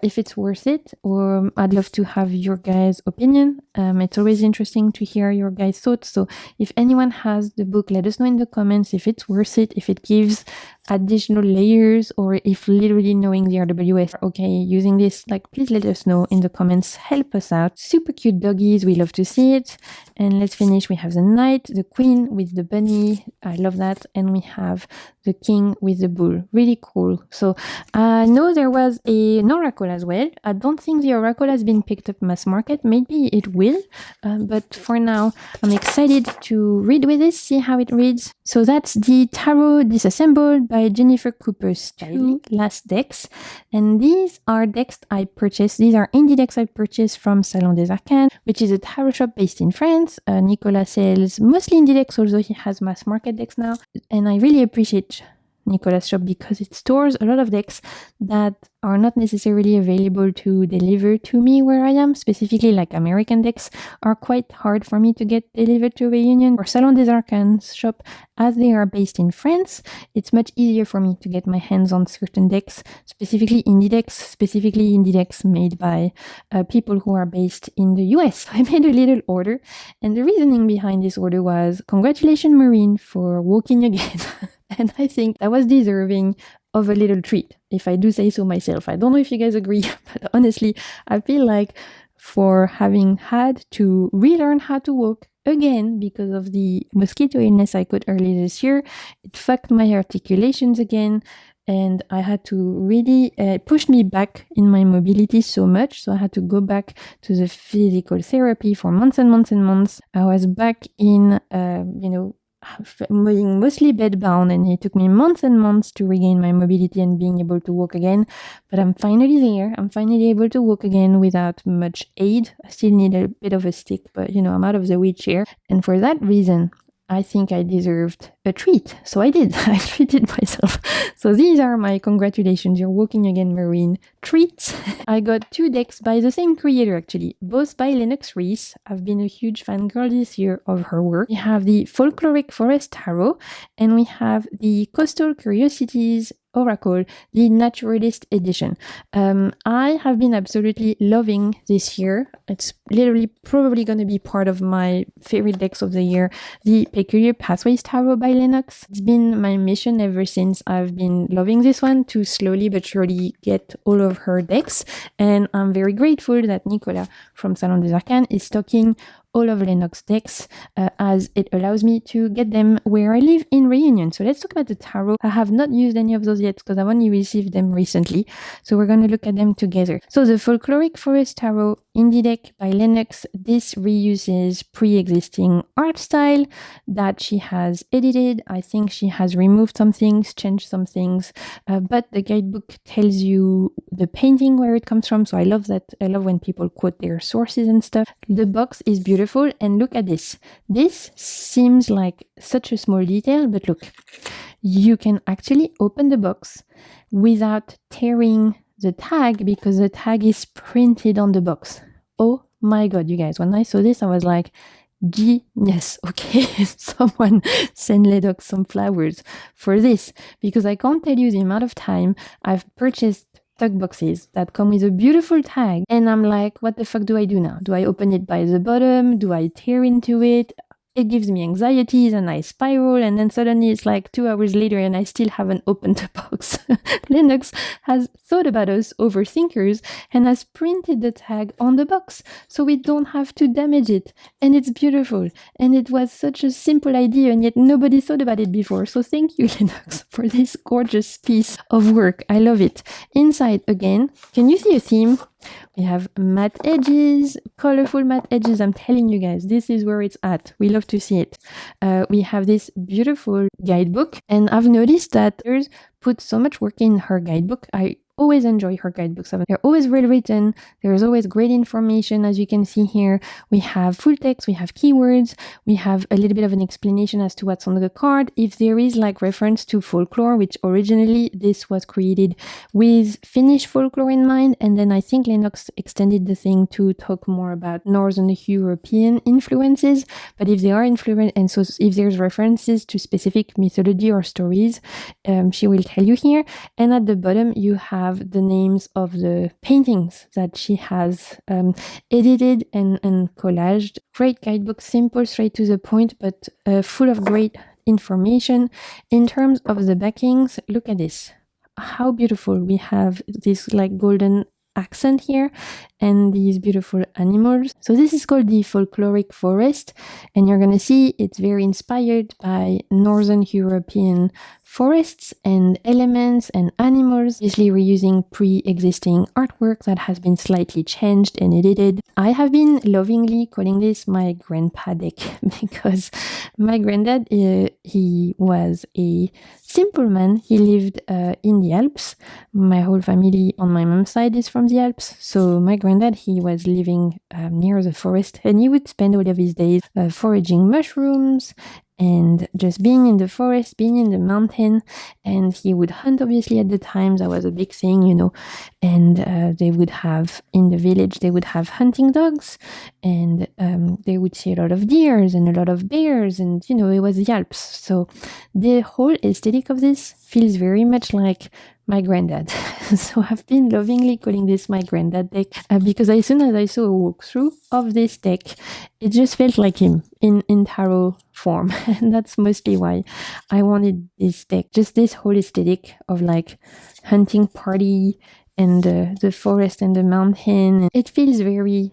if it's worth it, or I'd love to have your guys' opinion. It's always interesting to hear your guys' thoughts. So if anyone has the book, let us know in the comments if it's worth it, if it gives additional layers, or if literally knowing the RWS okay using this. Please let us know in the comments. Help us out. Super cute doggies. We love to see it. And let's finish. We have the knight, the queen with the bunny. I love that. And we have the king with the bull. Really cool. So I know there was an oracle as well. I don't think the oracle has been picked up mass market. Maybe it will. But for now, I'm excited to read with this, see how it reads. So that's the Tarot Disassembled by Jennifer Cooper's two last decks. And these are decks I purchased. These are indie decks I purchased from Salon des Arcanes, which is a tarot shop based in France. Nicolas sells mostly indie decks, although he has mass market decks now. And I really appreciate Nicola's shop because it stores a lot of decks that are not necessarily available to deliver to me where I am. Specifically, like American decks are quite hard for me to get delivered to Reunion. Or Salon des Arcanes shop, as they are based in France, it's much easier for me to get my hands on certain decks, specifically indie decks made by people who are based in the US. I made a little order, and the reasoning behind this order was, congratulations, Marine, for walking again. And I think that was deserving of a little treat, if I do say so myself. I don't know if you guys agree, but honestly, I feel like for having had to relearn how to walk again because of the mosquito illness I got earlier this year, it fucked my articulations again, and I had to really push me back in my mobility so much. So I had to go back to the physical therapy for months and months and months. I was back in, being mostly bedbound, and it took me months and months to regain my mobility and being able to walk again. But I'm finally there. I'm finally able to walk again without much aid. I still need a bit of a stick, but I'm out of the wheelchair. And for that reason, I think I deserved a treat. So I did. I treated myself. So these are my congratulations, you're walking again, Marine treats. I got 2 decks by the same creator, actually, both by Lennox Reese. I've been a huge fangirl this year of her work. We have the Folkloric Forest Tarot, and we have the Coastal Curiosities Oracle, the Naturalist edition. I have been absolutely loving this year. It's literally probably going to be part of my favorite decks of the year, the Peculiar Pathways Tarot by Lennox. It's been my mission ever since I've been loving this one to slowly but surely get all of her decks, and I'm very grateful that Nicola from Salon des Arcanes is stocking all of Lennox decks, as it allows me to get them where I live in Reunion. So let's talk about the tarot. I have not used any of those yet because I've only received them recently. So we're going to look at them together. So the Folkloric Forest Tarot indie deck by Lennox, this reuses pre-existing art style that she has edited. I think she has removed some things, changed some things, but the guidebook tells you the painting where it comes from. So I love that. I love when people quote their sources and stuff. The box is beautiful. And look at this. This seems like such a small detail, but look, you can actually open the box without tearing the tag because the tag is printed on the box. Oh my God, you guys, when I saw this, I was like, genius. Okay, someone send Lennox some flowers for this, because I can't tell you the amount of time I've purchased tag boxes that come with a beautiful tag, and I'm like, what the fuck do I do now? Do I open it by the bottom? Do I tear into it? It gives me anxieties and I spiral, and then suddenly it's like 2 hours later and I still haven't opened the box. Lennox has thought about us overthinkers and has printed the tag on the box so we don't have to damage it. And it's beautiful. And it was such a simple idea, and yet nobody thought about it before. So thank you, Lennox, for this gorgeous piece of work. I love it. Inside again, can you see a theme? We have matte edges, colorful matte edges. I'm telling you guys, this is where it's at. We love to see it. We have this beautiful guidebook, and I've noticed that there's put so much work in her guidebook. I always enjoy her guidebooks. They're always well written. There's always great information, as you can see here. We have full text, we have keywords, we have a little bit of an explanation as to what's on the card. If there is like reference to folklore, which originally this was created with Finnish folklore in mind, and then I think Lennox extended the thing to talk more about Northern European influences. But if there are and so if there's references to specific mythology or stories, she will tell you here. And at the bottom, you have the names of the paintings that she has edited and collaged. Great guidebook, simple, straight to the point, but full of great information. In terms of the backings, look at this. How beautiful. We have this like golden accent here and these beautiful animals. So this is called the Folkloric Forest, and you're going to see it's very inspired by Northern European forests and elements and animals. Obviously, we're using pre-existing artwork that has been slightly changed and edited. I have been lovingly calling this my grandpa deck because my granddad, he was a simple man. He lived in the Alps. My whole family on my mom's side is from the Alps. So my granddad, he was living near the forest, and he would spend all of his days foraging mushrooms and just being in the forest, being in the mountain. And he would hunt, obviously, at the time. That was a big thing, you know. And they would have, in the village, they would have hunting dogs, and they would see a lot of deers and a lot of bears, and, you know, it was the Alps. So the whole aesthetic of this feels very much like my granddad. So I've been lovingly calling this my granddad deck because as soon as I saw a walkthrough of this deck, it just felt like him in tarot form. And that's mostly why I wanted this deck. Just this whole aesthetic of like hunting party and the forest and the mountain. It feels very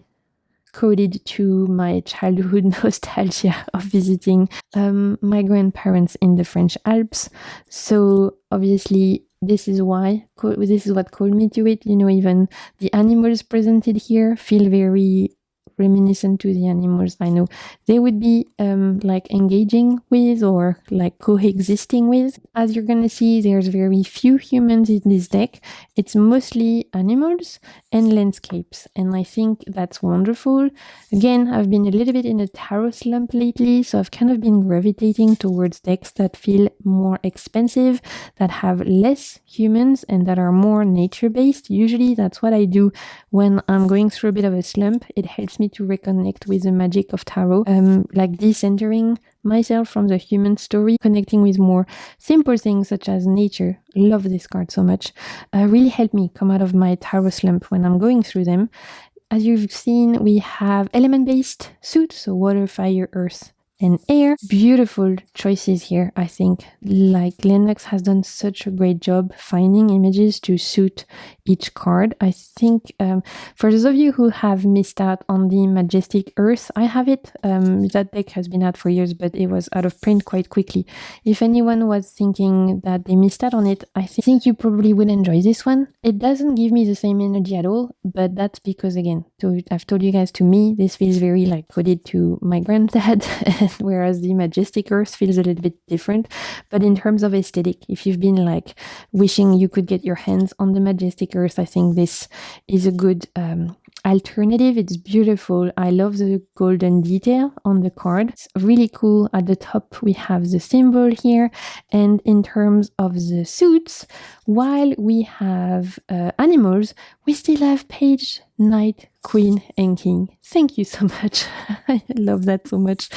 coded to my childhood nostalgia of visiting my grandparents in the French Alps. So obviously this is what called me to it. You know, even the animals presented here feel very reminiscent to the animals I know they would be like engaging with or like coexisting with. As you're gonna see, there's very few humans in this deck. It's mostly animals and landscapes, and I think that's wonderful. Again, I've been a little bit in a tarot slump lately, so I've kind of been gravitating towards decks that feel more expensive, that have less humans, and that are more nature-based. Usually that's what I do when I'm going through a bit of a slump. It helps me to reconnect with the magic of tarot, like decentering myself from the human story, connecting with more simple things such as nature. Love this card so much. Really helped me come out of my tarot slump when I'm going through them. As you've seen, we have element-based suit, so water, fire, earth, and air. Beautiful choices here, I think. Like Lennox has done such a great job finding images to suit each card. I think for those of you who have missed out on the Majestic Earth, I have it. That deck has been out for years, but it was out of print quite quickly. If anyone was thinking that they missed out on it, I think you probably would enjoy this one. It doesn't give me the same energy at all, but that's because, again, I've told you guys, to me, this feels very like coded to my granddad, whereas the Majestic Earth feels a little bit different. But in terms of aesthetic, if you've been like wishing you could get your hands on the Majestic Earth, I think this is a good alternative. It's beautiful. I love the golden detail on the card. It's really cool. At the top, we have the symbol here. And in terms of the suits, while we have animals, we still have page, knight, queen, and king. Thank you so much. I love that so much.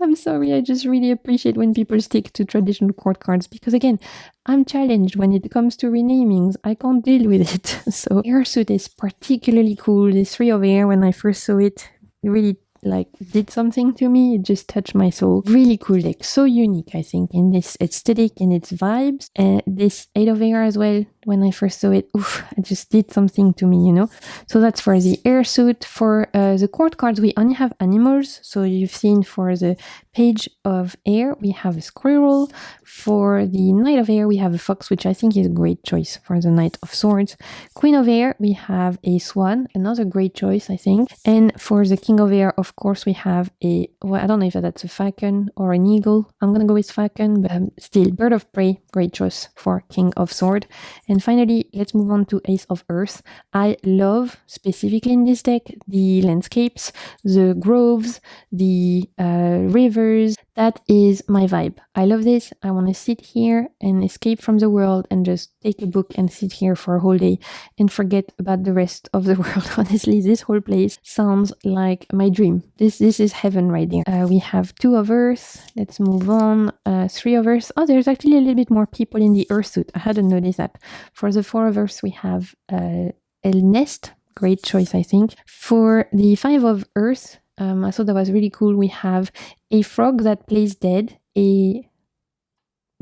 I'm sorry, I just really appreciate when people stick to traditional court cards because, again, I'm challenged when it comes to renamings. I can't deal with it. So air suit is particularly cool. This 3 of air, when I first saw it, really like did something to me. It just touched my soul. Really cool deck. So unique, I think, in this aesthetic and its vibes. This 8 of air as well, when I first saw it, it just did something to me, you know. So that's for the air suit. For the court cards, we only have animals. So you've seen for the page of air, we have a squirrel. For the knight of air, we have a fox, which I think is a great choice for the knight of swords. Queen of air, we have a swan, another great choice, I think. And for the king of air, of course, we have I don't know if that's a falcon or an eagle. I'm gonna go with falcon, but still, bird of prey, great choice for king of sword. And finally, let's move on to Ace of Earth. I love, specifically in this deck, the landscapes, the groves, the rivers. That is my vibe. I love this. I want to sit here and escape from the world and just take a book and sit here for a whole day and forget about the rest of the world. Honestly, this whole place sounds like my dream. This is heaven right there. We have 2 of Earth. Let's move on. 3 of Earth. Oh, there's actually a little bit more people in the Earth suit. I hadn't noticed that. For the 4 of Earth, we have El Nest. Great choice, I think. For the 5 of Earth, I thought that was really cool. We have a frog that plays dead, a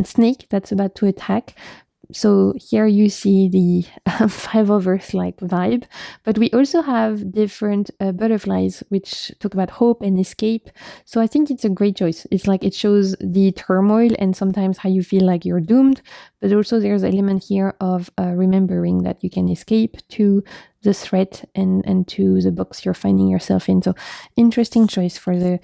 snake that's about to attack. So here you see the 5 of Earth like vibe, but we also have different butterflies which talk about hope and escape. So I think it's a great choice. It's like it shows the turmoil and sometimes how you feel like you're doomed, but also there's an element here of remembering that you can escape to the threat and to the box you're finding yourself in. So interesting choice for the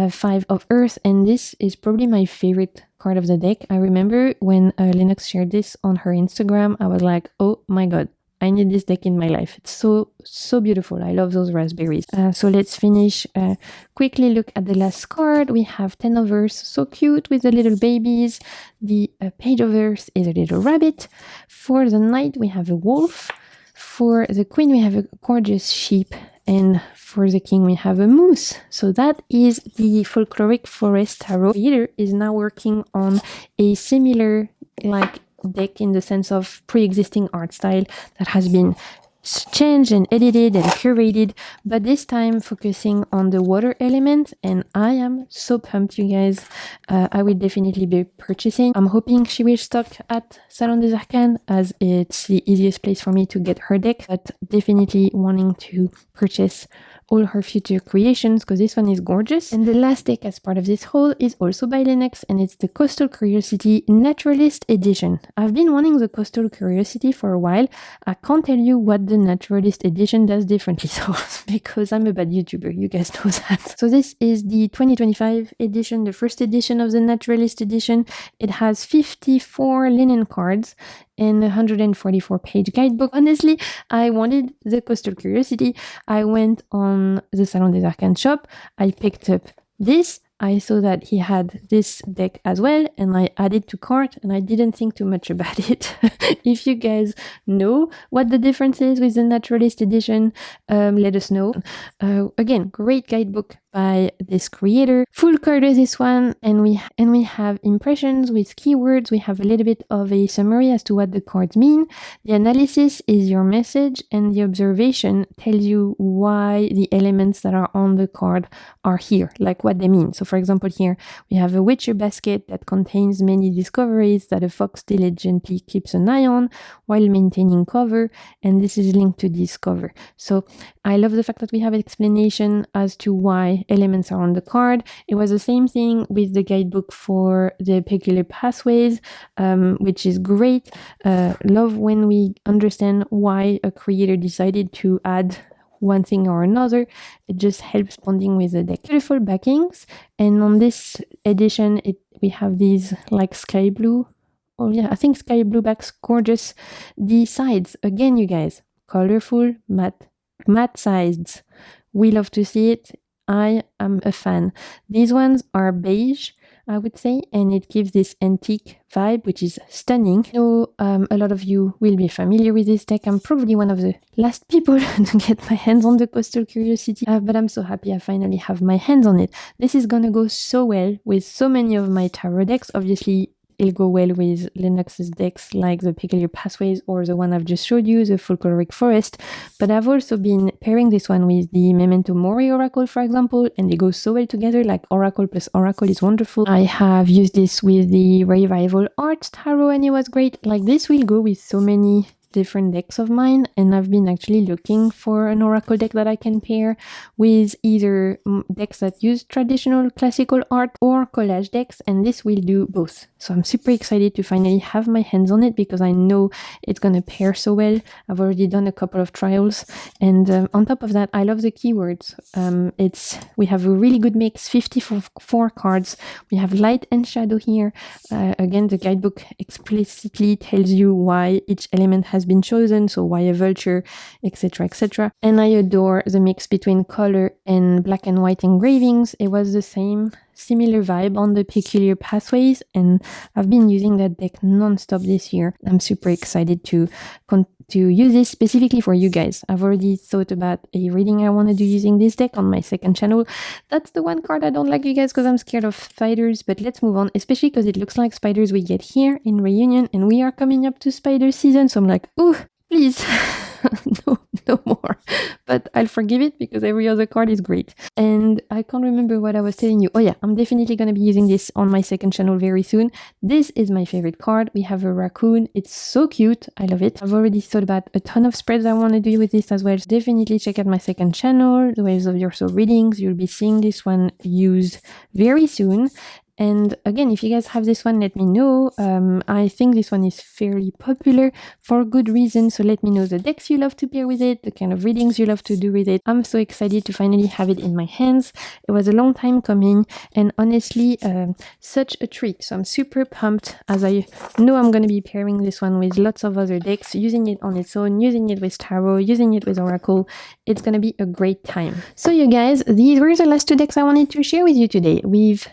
5 of Earth, and this is probably my favorite card of the deck. I remember when Lennox shared this on her Instagram, I was like, oh my god, I need this deck in my life. It's so beautiful. I love those raspberries. So let's finish. Quickly look at the last card. We have 10 of Earth, so cute with the little babies. The Page of Earth is a little rabbit. For the Knight, we have a wolf. For the Queen, we have a gorgeous sheep. And for the King, we have a moose. So that is the Folkloric Forest Tarot. The creator is now working on a similar deck in the sense of pre-existing art style that has been changed and edited and curated, but this time focusing on the water element, and I am so pumped, you guys. I will definitely be purchasing. I'm hoping she will stock at Salon des Arcanes, as it's the easiest place for me to get her deck, but definitely wanting to purchase all her future creations because this one is gorgeous. And the last deck as part of this haul is also by Lennox, and it's the Coastal Curiosity Naturalist Edition. I've been wanting the Coastal Curiosity for a while. I can't tell you what the Naturalist Edition does differently, so because I'm a bad YouTuber, you guys know that. So this is the 2025 edition, the first edition of the Naturalist Edition. It has 54 linen cards and a 144-page guidebook. Honestly, I wanted the Coastal Curiosity. I went on the Salon des Arcanes shop. I picked up this. I saw that he had this deck as well, and I added to cart, and I didn't think too much about it. If you guys know what the difference is with the Naturalist Edition, let us know. Again, great guidebook by this creator. Full color this one, and we have impressions with keywords. We have a little bit of a summary as to what the cards mean. The analysis is your message, and the observation tells you why the elements that are on the card are here, like what they mean. So for example, here we have a Witcher basket that contains many discoveries that a fox diligently keeps an eye on while maintaining cover, and this is linked to discover. So I love the fact that we have explanation as to why elements are on the card. It was the same thing with the guidebook for the peculiar pathways, which is great. Love when we understand why a creator decided to add one thing or another. It just helps bonding with the deck. Beautiful backings, and on this edition we have these like sky blue, I think sky blue backs, gorgeous. The sides, again, you guys, colorful, matte sides. We love to see it. I am a fan. These ones are beige, I would say, and it gives this antique vibe, which is stunning. So a lot of you will be familiar with this deck. I'm probably one of the last people to get my hands on the Coastal Curiosity, but I'm so happy I finally have my hands on it. This is gonna go so well with so many of my tarot decks. Obviously, it'll go well with Lennox's decks like the Peculiar Pathways or the one I've just showed you, the Folkloric Forest. But I've also been pairing this one with the Memento Mori Oracle, for example, and they go so well together, like Oracle plus Oracle is wonderful. I have used this with the Revival Art Tarot and it was great. Like, this will go with so many different decks of mine, and I've been actually looking for an oracle deck that I can pair with either decks that use traditional classical art or collage decks, and this will do both. So I'm super excited to finally have my hands on it because I know it's gonna pair so well. I've already done a couple of trials, and on top of that, I love the keywords. We have a really good mix, 54 cards. We have light and shadow here. Again, the guidebook explicitly tells you why each element has been chosen, so why a vulture, etc., etc. And I adore the mix between color and black and white engravings. It was the similar vibe on the Peculiar Pathways, and I've been using that deck non-stop this year. I'm super excited to use this specifically for you guys. I've already thought about a reading I want to do using this deck on my second channel. That's the one card I don't like, you guys, because I'm scared of spiders, but let's move on, especially because it looks like spiders we get here in Reunion, and we are coming up to spider season, so I'm like, ooh, please. no more, but I'll forgive it because every other card is great. And I can't remember what I was telling you. Oh yeah, I'm definitely going to be using this on my second channel very soon. This is my favorite card. We have a raccoon. It's so cute. I love it. I've already thought about a ton of spreads I want to do with this as well. So definitely check out my second channel, The Waves of Your Soul readings. You'll be seeing this one used very soon. And again, if you guys have this one, let me know. I think this one is fairly popular for good reason, so let me know the decks you love to pair with it, the kind of readings you love to do with it. I'm so excited to finally have it in my hands. It was a long time coming, and honestly, such a treat. So I'm super pumped, as I know I'm going to be pairing this one with lots of other decks, using it on its own, using it with tarot, using it with oracle. It's going to be a great time. So you guys, these were the last two decks I wanted to share with you today. We've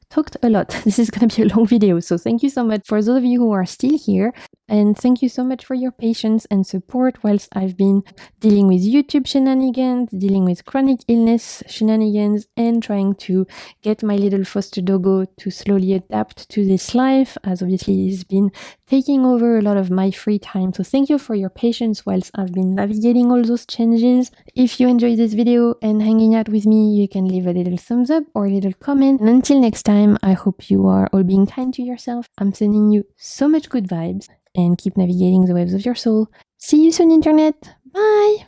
talked a lot. This is going to be a long video, so thank you so much for those of you who are still here, and thank you so much for your patience and support whilst I've been dealing with YouTube shenanigans, dealing with chronic illness shenanigans, and trying to get my little foster doggo to slowly adapt to this life, as obviously he's been taking over a lot of my free time. So thank you for your patience whilst I've been navigating all those changes. If you enjoyed this video and hanging out with me, you can leave a little thumbs up or a little comment. And until next time, I hope you are all being kind to yourself. I'm sending you so much good vibes, and keep navigating the waves of your soul. See you soon, Internet. Bye!